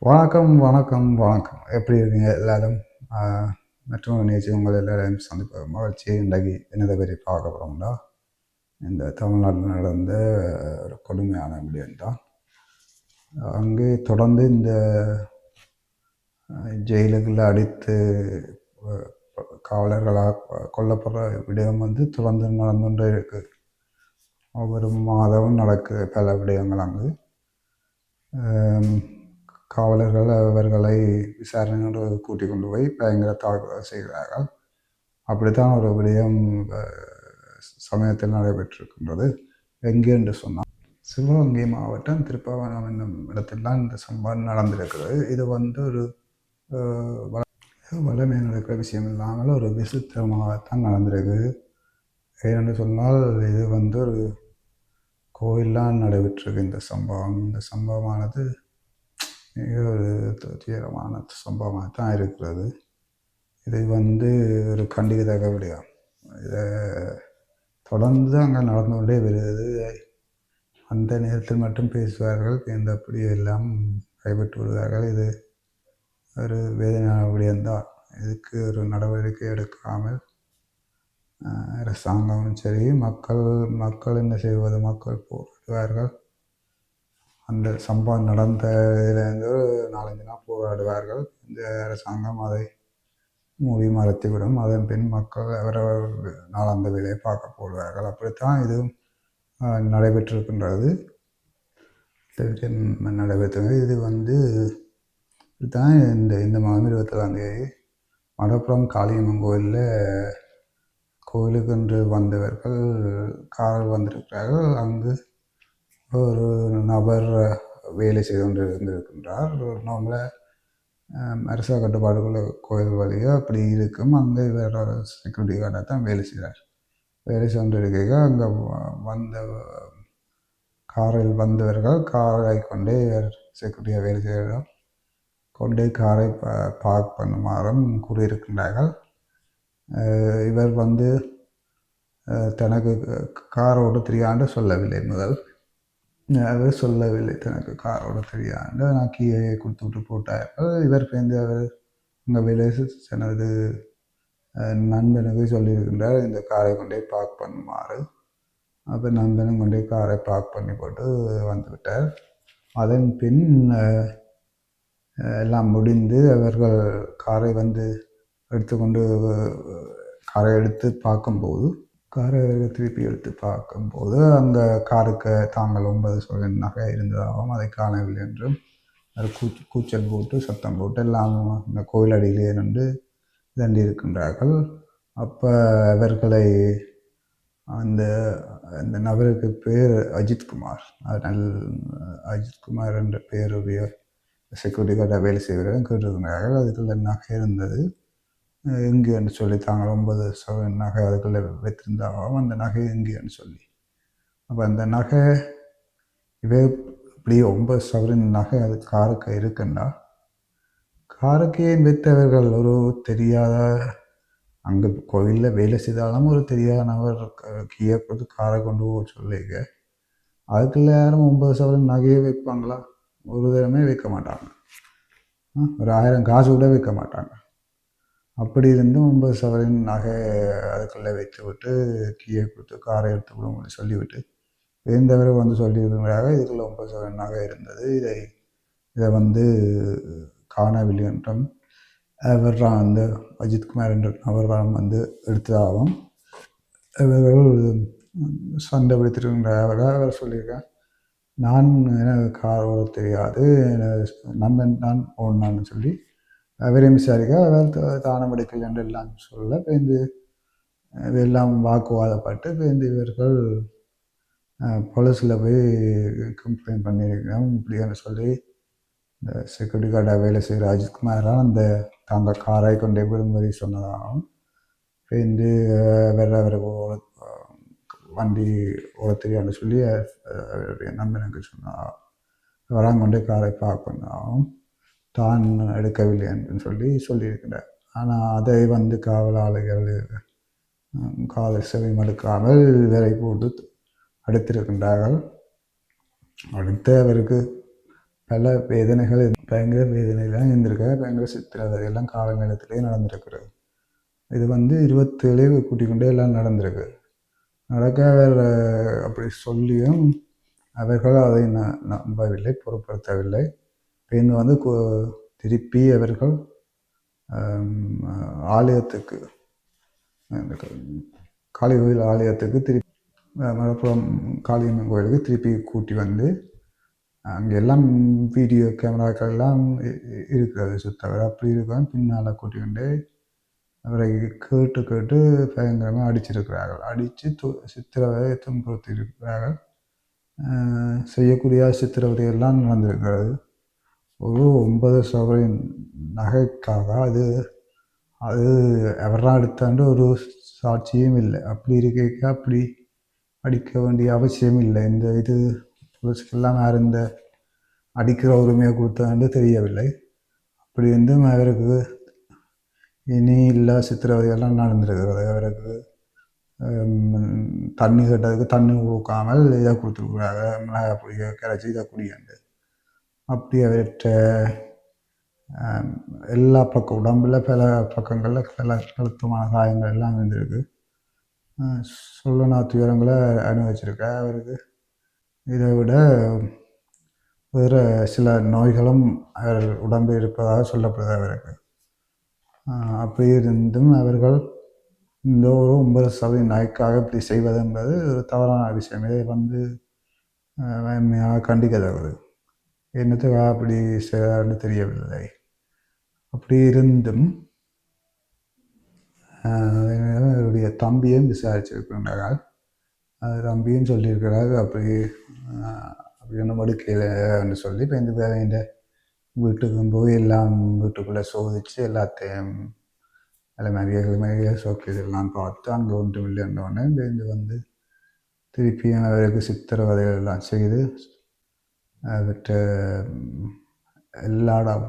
வணக்கம், வணக்கம், வணக்கம். எப்படி இருக்கீங்க எல்லாரும்? ஆ மற்றொரு நிகழ்ச்சி உங்கள் எல்லாரையும் சந்திப்பது மகிழ்ச்சி. இன்றைக்கு என்னதை பற்றி பார்க்க போகிறோம்னா, இந்த தமிழ்நாட்டில் நடந்த ஒரு கொடுமையான விடயம் தான். அங்கே தொடர்ந்து இந்த ஜெயிலுக்குள்ள அடித்து காவலர்களாக கொல்லப்படுற விடயம் தொடர்ந்து நடந்து கொண்டே இருக்குது. ஒவ்வொரு மாதமும் நடக்குது பல விடயங்கள் அங்கு. காவலர்கள் அவர்களை விசாரணையோடு கூட்டிக் கொண்டு போய் பயங்கர தாக்குதல் செய்கிறார்கள். அப்படித்தான் ஒரு விடயம் சமயத்தில் நடைபெற்றிருக்கின்றது. எங்கே என்று சொன்னால் சிவகங்கை மாவட்டம் திருப்பாவனம் என்னும் இடத்தில்தான் இந்த சம்பவம் நடந்திருக்கிறது. இது ஒரு வளமே நடக்கிற விஷயம் இல்லாமல் ஒரு விசித்திரமாகத்தான் நடந்திருக்குது. ஏனென்று சொன்னால் இது ஒரு கோயிலாம் நடைபெற்றிருக்கு. இந்த சம்பவமானது மிக ஒரு துயரமான சம்பவமாக தான் இருக்கிறது. இது ஒரு கண்டிக்கத்தக்க விடயம். இதை தொடர்ந்து அங்கே நடந்து கொண்டே வருகிறது. அந்த நேரத்தில் மட்டும் பேசுவார்கள், இந்த அப்படி எல்லாம் கைப்பற்றி விடுவார்கள். இது ஒரு வேதனையான விடயம்தான். இதுக்கு ஒரு நடவடிக்கை எடுக்காமல் அரசாங்கமும் சரி, மக்கள் என்ன செய்வது? மக்கள் போராடுவார்கள். அந்த சம்பவம் நடந்ததிலிருந்து 4-5 நாள் போராடுவார்கள். இந்த அரசாங்கம் அதை மூடி மறைத்துவிடும். அதன் பின் மக்கள் அவரவர் நாளாந்த வேலையை பார்க்க போடுவார்கள். அப்படித்தான் இதுவும் நடைபெற்றிருக்கின்றது. நடைபெற்றது. இது இதுதான் இந்த மாதம் 27ஆம் மடப்புறம் காளியம்மன் கோயிலுக்கு என்று வந்தவர்கள் காரில் வந்திருக்கிறார்கள். அங்கு ஒரு நபர் வேலை செய்து கொண்டு இருந்திருக்கின்றார். நார்மலாக அரச கட்டுப்பாடுகள் கோயில் வழியாக அப்படி இருக்கும். அங்கே வேற செக்யூரிட்டி கார்டாக தான் வேலை செய்கிறார். வேலை சென்றிருக்க அங்கே காரில் வந்தவர்கள் காரை கொண்டே செக்யூரிட்டியாக வேலை செய்கிறார் கொண்டே காரை பார்க் பண்ணுமாறும் கூறியிருக்கின்றார்கள். இவர் தனக்கு காரோடு தெரியாண்டு சொல்லவில்லை. முதல் அவர் சொல்லவில்லை தனக்கு காரோடு தெரியாண்டு. நான் கீழே கொடுத்து விட்டு போட்டார்கள். இவர் அவர் அங்கே வேலை தனது நண்பனுக்கு சொல்லியிருக்கின்றார், இந்த காரை கொண்டே பார்க் பண்ணுமாறு. அப்போ நண்பனும் கொண்டே காரை பார்க் பண்ணி போட்டு வந்துவிட்டார். அதன் பின் எல்லாம் முடிந்து அவர்கள் காரை எடுத்துக்கொண்டு காரை எடுத்து பார்க்கும்போது திருப்பி எடுத்து பார்க்கும்போது அந்த காருக்கு தாங்கள் 9 சவரன் நகை இருந்ததாகவும் அதை காணவில்லை என்றும் கூச்சல் போட்டு சத்தம் போட்டு எல்லாம் இந்த கோயில் அடியிலே நின்று தண்டி இருக்கின்றார்கள். அப்போ அவர்களை அந்த நபருக்கு பேர் அஜித்குமார். அஜித்குமார் என்ற பேருடைய செக்யூரிட்டி கார்டாக வேலை செய்வதும் கேட்டிருக்கிறார்கள். அதுக்குள்ள நகை இருந்தது எங்கே என்று சொல்லி தாங்கள் 9 சவரன் நகை அதுக்குள்ளே வைத்திருந்தாகவும் அந்த நகை எங்கேன்னு சொல்லி. அப்போ அந்த நகை இப்படி 9 சவரன் நகை அது காருக்கு இருக்குன்னா காருக்கு ஏன் வைத்தவர்கள்? ஒரு தெரியாத அங்கே கோவிலில் வேலை செய்தாலும் ஒரு தெரியாத நபர் கீழே கொடுத்து காரை கொண்டு போக சொல்லிங்க. அதுக்குள்ள யாரும் 9 சவரன் நகையை வைப்பாங்களா? ஒரு தரமே வைக்க மாட்டாங்க. ஒரு 1000 காசு கூட வைக்க மாட்டாங்க. அப்படி இருந்தும் 9 சவரன் நகை அதுக்குள்ளே வைத்து விட்டு கீழே கொடுத்து காரை எடுத்து விடுவோம்னு சொல்லிவிட்டு வேந்தவர் சொல்லியிருக்கிறாங்க, இதுக்குள்ள 9 சவரன் நகை இருந்தது. இதை காணவில்லை என்றும் அவர் அஜித்குமார் என்ற நபர் எடுத்ததாகவும் இவர்கள் சண்டை பிடித்திருக்கின்ற அவர் சொல்லியிருக்கார், நான் எனக்கு கார் ஓட தெரியாது, நான் ஓடினான்னு சொல்லி அவரையும் விசாரிக்க அவர் தானம் எடுக்கல் என்று எல்லாம் சொல்ல இதெல்லாம் வாக்குவாதப்பட்டு இவர்கள் போலீஸில் போய் கம்ப்ளைண்ட் பண்ணியிருக்கிறோம் இப்படின்னு சொல்லி இந்த செக்யூரிட்டி கார்டாக வேலை செய்கிற அஜித்குமாரால் அந்த தாங்கள் காரை கொண்டே விடும்படி சொன்னதாகவும் அவருக்கு வண்டி ஓட தெரியாதுன்னு சொல்லி அவருடைய நண்பனுக்கு சொன்னதாகவும் வராங்கொண்டே காரை பார்க் பண்ணதாகவும் தான் எடுக்கவில்லை என்று சொல்லியிருக்கிறார். ஆனால் அதை காவலாளிகள் காதல் செவி மடுக்காமல் வேலை போட்டு அடுத்திருக்கின்றார்கள். அடுத்து அவருக்கு பல வேதனைகள் பயங்கர வேதனைலாம் இருந்திருக்க பயங்கர சித்திரவதை எல்லாம் காவல் நிலையத்திலே நடந்திருக்கிறது. இது 27 கூட்டிக் கொண்டே எல்லாம் நடந்திருக்கு. நடக்க அப்படி சொல்லியும் அவர்கள் அதை நம்பவில்லை, பொருட்படுத்தவில்லை. பின் திருப்பி அவர்கள் ஆலயத்துக்கு காளி கோயில் ஆலயத்துக்கு திருப்பி மலப்புரம் காளியம்மன் கோயிலுக்கு திருப்பி கூட்டி வந்து அங்கே எல்லாம் வீடியோ கேமராக்கள் எல்லாம் இருக்கிறது சுத்தவர் அப்படி இருக்கான். பின்னால் கூட்டி கொண்டு அவரை கேட்டு கேட்டு பயங்கரமாக அடிச்சிருக்கிறார்கள். அடித்து சித்திரவதை துன்புறுத்தி இருக்கிறார்கள். செய்யக்கூடிய சித்திரவதையெல்லாம் நடந்திருக்கிறது. ஒரு 9 சவரின் நகைக்காக அது அவரெல்லாம் எடுத்தாண்டு ஒரு சாட்சியும் இல்லை. அப்படி இருக்க அப்படி அடிக்க வேண்டிய அவசியம் இல்லை. இது புலிஸ்க்கெல்லாம் யார் இந்த அடிக்கிற உரிமையை கொடுத்தாண்டு தெரியவில்லை. அப்படி இருந்தும் அவருக்கு இனி இல்லை சித்திரவதையெல்லாம் நடந்திருக்கிறது. அவருக்கு தண்ணி கேட்டதுக்கு தண்ணி கொடுக்காமல் இதை கொடுத்துருக்குறாங்க, மிளகாய் பொடியை கரைச்சி இதை குடியாண்டு. அப்படி அவர்கிட்ட எல்லா பக்கம் உடம்பில் பல பக்கங்களில் பல அழுத்தமான காயங்கள் எல்லாம் இருந்திருக்கு. சொல்லனா துயரங்களை அனுபவிச்சிருக்க. அவருக்கு இதை விட வேறு சில நோய்களும் அவர் உடம்பில் இருப்பதாக சொல்லப்படுது அவருக்கு. அப்படி இருந்தும் அவர்கள் இந்த ஒரு 9% நாய்க்காக இப்படி செய்வது என்பது ஒரு தவறான விஷயம். இதை வன்மையாக கண்டிக்கத்தக்கது. என்னத்துக்காக அப்படி செய்தார்னு தெரியவில்லை. அப்படி இருந்தும் அவருடைய தம்பியும் விசாரிச்சிருக்கின்றார்கள். தம்பியும் சொல்லியிருக்கிறார் அப்படி ஒன்றும் எடுக்கலைன்னு சொல்லி. இப்போ இந்த இந்த வீட்டுக்கும் போய் எல்லாம் வீட்டுக்குள்ளே சோதித்து எல்லாத்தையும் மரியாதை சோக்கியதெல்லாம் பார்த்து அங்கே ஒன்றும் இல்லைன்னொடனே இந்த திருப்பியும் அவருக்கு சித்திரவதைகள் எல்லாம் செய்து அவற்றை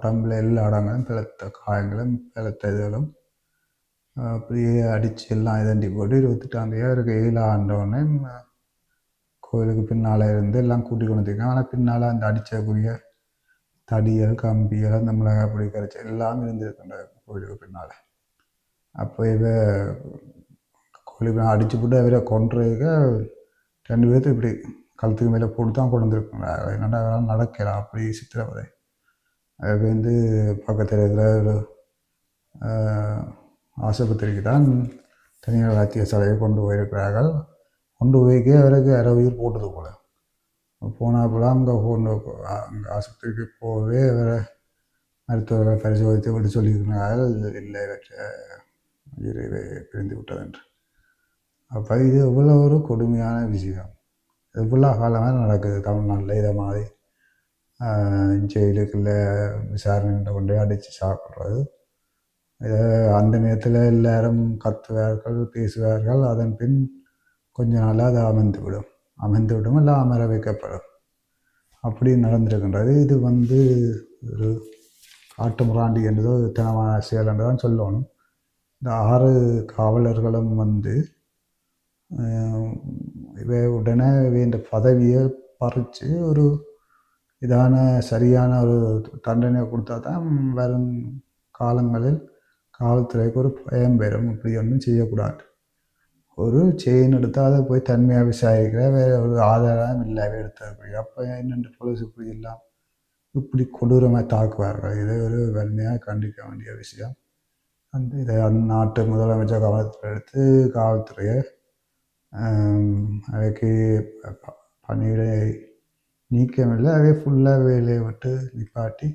உடம்புல எல்லா இடங்களும் பலத்த காயங்களும் பலத்த இதுகளும் அப்படியே அடித்து எல்லாம் இதண்டி போட்டு 28ஆம் தேதி அவருக்கு 7 ஆண்டோடனே கோயிலுக்கு பின்னால் இருந்து எல்லாம் கூட்டி கொண்டு வந்துருக்காங்க. ஆனால் பின்னால் அந்த அடித்தக்கூடிய தடியல் கம்பியல் அந்த மிளகாய் பொடி கரைச்சி எல்லாம் இருந்திருக்கின்ற கோயிலுக்கு பின்னால். அப்போ கோயிலுக்கு அடித்து போட்டு அவரை கொன்றுக்க 2 பேர்த்து இப்படி கழுத்துக்கு மேலே போட்டு தான் கொண்டு வந்துருக்காங்க. என்னடா நடக்கலாம் அப்படி சித்திரவதை. அதுக்கு பக்கத்தில் இருக்கிற ஒரு ஆஸ்பத்திரிக்கு தான் தனியார் வைத்தியசாலையை கொண்டு போயிருக்கிறார்கள். கொண்டு போய்க்கே அவருக்கு அரை உயிர் போட்டது போல். போனால் போல் அங்கே அங்கே ஆஸ்பத்திரிக்கு போகவே அவரை மருத்துவர்கள் பரிசோதித்து விட்டு சொல்லியிருக்கிறார்கள், இல்லை உயிரை பிரிந்து விட்டது என்று. அப்போ இது எவ்வளோ ஒரு கொடுமையான விஷயம். எவ்வளோ காலமாக நடக்குது தமிழ்நாட்டில். இதை மாதிரி ஜெயிலுக்குள்ள விசாரணை கொண்டு அடித்து சாப்பிட்றது. இதை அந்த நேரத்தில் எல்லாரும் கத்துவார்கள், பேசுவார்கள். அதன் பின் கொஞ்ச நாளாக அது அமைந்து விடும் இல்லை அமர வைக்கப்படும். அப்படி நடந்திருக்கின்றது. இது ஒரு காட்டு முராண்டி என்றதோ தனமான செயல் என்று தான் சொல்லணும். இந்த 6 காவலர்களும் உடனே இந்த பதவியை பறித்து ஒரு இதான சரியான ஒரு தண்டனை கொடுத்தா தான் வரும் காலங்களில் காவல்துறைக்கு ஒரு பயம் பெறும். இப்படி ஒன்றும் செய்யக்கூடாது. ஒரு செயின் எடுத்தால் அதை போய் தன்மையாக விசாரிக்கிற வேறு ஒரு ஆதாரம் இல்லாமல் எடுத்தது. அப்போ என்னென்று போலீஸ் இப்படி கொடூரமாக தாக்குவார்கள். இதை ஒரு வன்மையாக கண்டிக்க வேண்டிய விஷயம். இதை நாட்டு முதலமைச்சர் கவனத்தில் எடுத்து காவல்துறையை அவைக்கு பணியிடை நீக்கமில்லை, அவை ஃபுல்லாக வேலையை விட்டு நிப்பாட்டி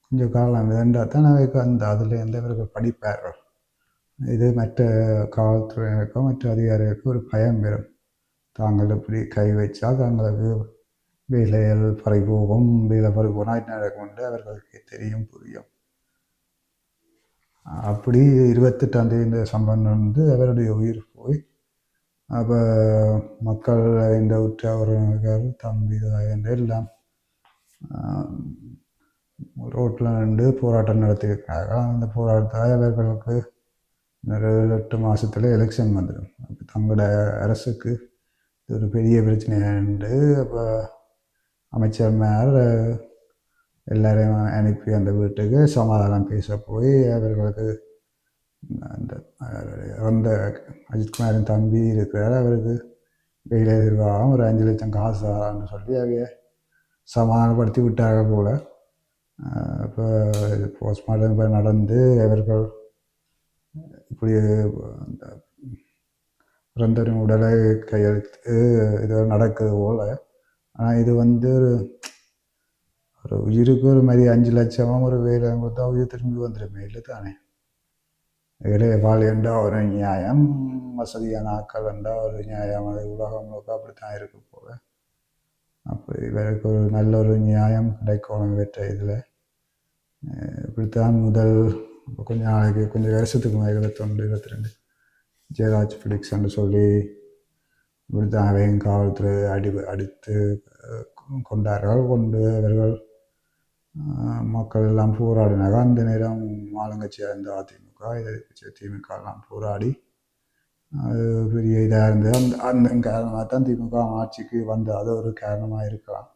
கொஞ்சம் காலம் வேண்டால் தான் அவைக்கு அதுலேருந்து அவர்கள் படிப்பார்கள். இது மற்ற காவல்துறையினருக்கோ மற்ற அதிகாரிகளுக்கும் ஒரு பயம் பெறும். தாங்கள் இப்படி கை வச்சால் தங்களுக்கு வேலைகள் பறிபோகும், வேலை பறிபோனால் என்ன நடக்கும் என்று அவர்களுக்கு தெரியும், புரியும். அப்படி 28ஆம் தேதி இந்த சம்பவம் அவருடைய உயிர் போய் அப்போ மக்கள் இந்த உற்றவர்கள் தம்பி என்று எல்லாம் ரோட்டில் நின்று போராட்டம் நடத்தியிருக்காங்க. அந்த போராட்டத்தில் அவர்களுக்கு 7-8 மாதத்தில் எலெக்ஷன் வந்துடும். அப்போ தங்களோட அரசுக்கு இது ஒரு பெரிய பிரச்சனை உண்டு. அப்போ அமைச்சர் மேல் எல்லாரையும் அனுப்பி அந்த வீட்டுக்கு சமாதானம் பேச போய் அவர்களுக்கு அந்த இறந்த அஜித்குமாரின் தம்பி இருக்கிறார், அவருக்கு வெயில் எதிர்வாகம் ஒரு 5 லட்சம் காசு தரான்னு சொல்லி அவைய சமாதானப்படுத்தி விட்டாங்க போல். இப்போ போஸ்ட்மார்ட்டம் இப்போ நடந்து அவர்கள் இப்படி அந்த இறந்தவரின் உடலை கையெழுத்து இது நடக்குது போல். ஆனால் இது ஒரு உயிருக்கு ஒரு மாதிரி 5 லட்சமும் ஒரு வேலை கொடுத்தா உயிர் திரும்பி வந்துடுமே இல்லை தானே. வேலை வாழையண்டா ஒரு நியாயம், வசதியான ஆக்கள் என்றால் ஒரு நியாயம். அது உலகம் முழுக்க அப்படித்தான் இருக்கு போல. அப்படி இவருக்கு ஒரு நல்ல ஒரு நியாயம் கிடைக்கணும் பெற்ற இதில். இப்படித்தான் முதல் கொஞ்சம் நாளைக்கு கொஞ்சம் வருஷத்துக்கு 21 22 ஜெயராஜ் ஃபிலிக்ஸ்ன்னு சொல்லி இப்படித்தான் அவையும் காவல்துறை அடித்து கொண்டார்கள். கொண்டு அவர்கள் மக்கள் எல்லாம் போராடினாங்க. அந்த நேரம் ஆளுங்கட்சியாக இருந்த அதிமுக எதிர்கட்சி திமுக எல்லாம் போராடி அது பெரிய இதாக இருந்தது. அந்த காரணமாக தான் திமுக ஆட்சிக்கு வந்து அது ஒரு காரணமாக இருக்கலாம்.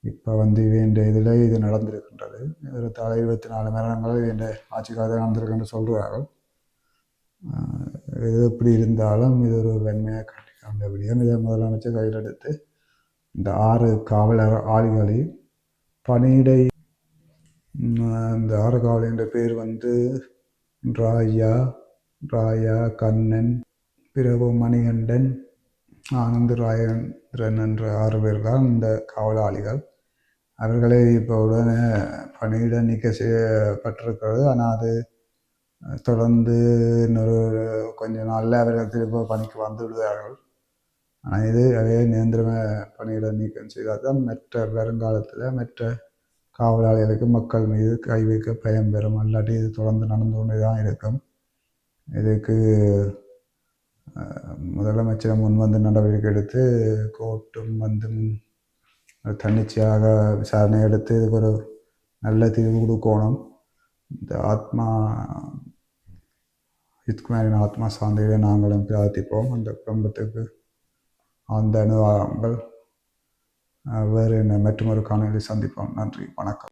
இப்போ வேண்டிய இதில் இது நடந்திருக்கின்றது. ஒரு 24 மரணங்கள் வேண்டிய ஆட்சி காலத்தில் நடந்திருக்குன்னு சொல்கிறார்கள். இது எப்படி இருந்தாலும் இது ஒரு வெண்மையாக காட்டிக்காண்ட விடியம். இதை முதலமைச்சர் கையில் எடுத்து இந்த 6 காவலர் ஆளிகளில் பணியிடை, இந்த 6 காவலர் பேர் ராயா, கண்ணன், பிரபு மணிகண்டன், ஆனந்த் ராயேந்திரன் என்ற 6 பேர் தான் இந்த காவலாளிகள். அவர்களை இப்போ உடனே பணியிட நீக்க செய்யப்பட்டிருக்கிறது. ஆனால் அது தொடர்ந்து இன்னொரு கொஞ்ச நாளில் அவர்கள் திரும்ப பணிக்கு வந்து விடுவார்கள். ஆனால் இது அதே நிரந்தரமாக பணியிட நீக்கம் செய்தால் தான் மற்ற வருங்காலத்தில் மற்ற காவலாளிகளுக்கு மக்கள் மீது கை வைக்க பயம் பெறும். அல்லாட்டி இது தொடர்ந்து நடந்து கொண்டே தான் இருக்கும். இதுக்கு முதலமைச்சர் முன் நடவடிக்கை எடுத்து கோர்ட்டும் தன்னிச்சையாக விசாரணை எடுத்து இதுக்கு ஒரு நல்ல தீர்வு கொடுக்கணும். இந்த அஜித்குமாரின் ஆத்மா சாந்தியை நாங்களும் பிரார்த்திப்போம். அந்த குடும்பத்துக்கு அந்த அனுபவங்கள் வேறு என்ன மற்றும் ஒரு காணொலியில் சந்திப்போம். நன்றி, வணக்கம்.